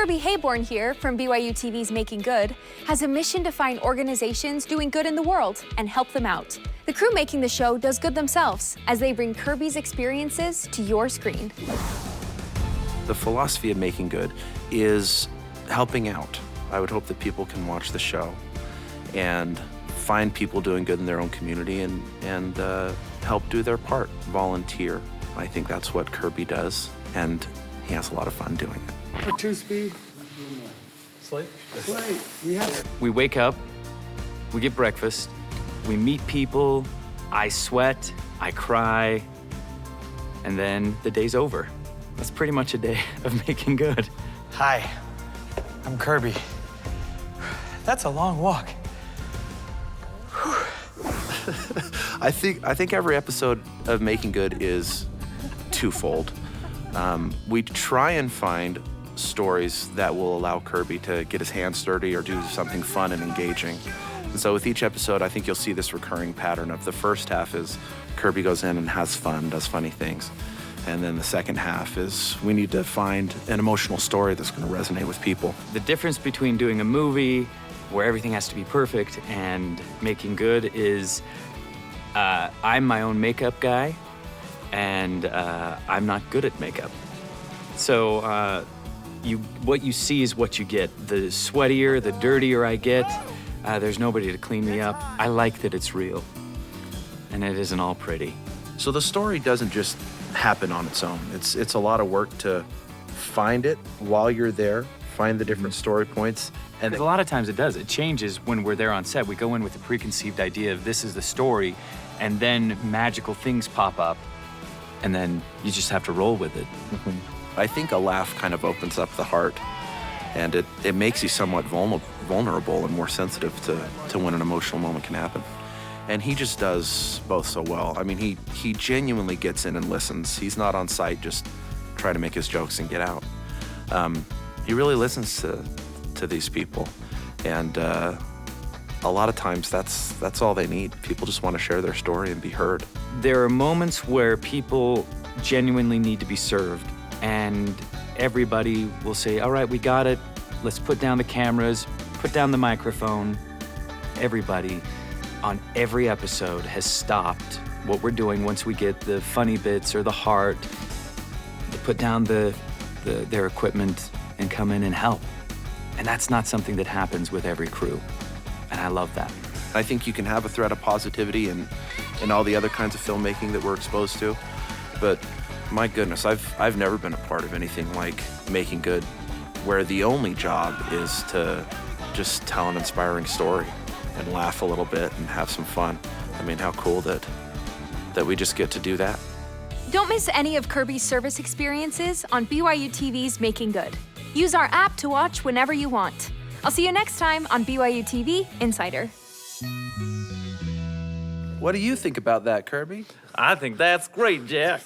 Kirby Hayborn here from BYUTV's Making Good has a mission to find organizations doing good in the world and help them out. The crew making the show does good themselves as they bring Kirby's experiences to your screen. The philosophy of Making Good is helping out. I would hope that people can watch the show and find people doing good in their own community and help do their part, volunteer. I think that's what Kirby does, and he has a lot of fun doing it. For two-speed. Slate? Slate. We wake up, we get breakfast, we meet people, I sweat, I cry, and then the day's over. That's pretty much a day of Making Good. Hi, I'm Kirby. That's a long walk. I think every episode of Making Good is twofold. We try and find stories that will allow Kirby to get his hands dirty or do something fun and engaging. And so with each episode, I think you'll see this recurring pattern of the first half is Kirby goes in and has fun, does funny things. And then the second half is we need to find an emotional story that's going to resonate with people. The difference between doing a movie where everything has to be perfect and Making Good is I'm my own makeup guy, and I'm not good at makeup. So what you see is what you get. The sweatier, the dirtier I get, there's nobody to clean me up. I like that it's real, and it isn't all pretty. So the story doesn't just happen on its own. It's a lot of work to find it while you're there, find the different story points. And a lot of times it does. It changes when we're there on set. We go in with a preconceived idea of this is the story, and then magical things pop up, and then you just have to roll with it. I think a laugh kind of opens up the heart, and it makes you somewhat vulnerable and more sensitive to when an emotional moment can happen. And he just does both so well. I mean, he genuinely gets in and listens. He's not on site just trying to make his jokes and get out. He really listens to these people, and a lot of times that's all they need. People just want to share their story and be heard. There are moments where people genuinely need to be served, and everybody will say, all right, we got it. Let's put down the cameras, put down the microphone. Everybody on every episode has stopped what we're doing once we get the funny bits or the heart. They put down their equipment and come in and help. And that's not something that happens with every crew. And I love that. I think you can have a thread of positivity in all the other kinds of filmmaking that we're exposed to. But my goodness, I've never been a part of anything like Making Good, where the only job is to just tell an inspiring story and laugh a little bit and have some fun. I mean, how cool that we just get to do that. Don't miss any of Kirby's service experiences on BYUTV's Making Good. Use our app to watch whenever you want. I'll see you next time on BYUtv Insider. What do you think about that, Kirby? I think that's great, Jack.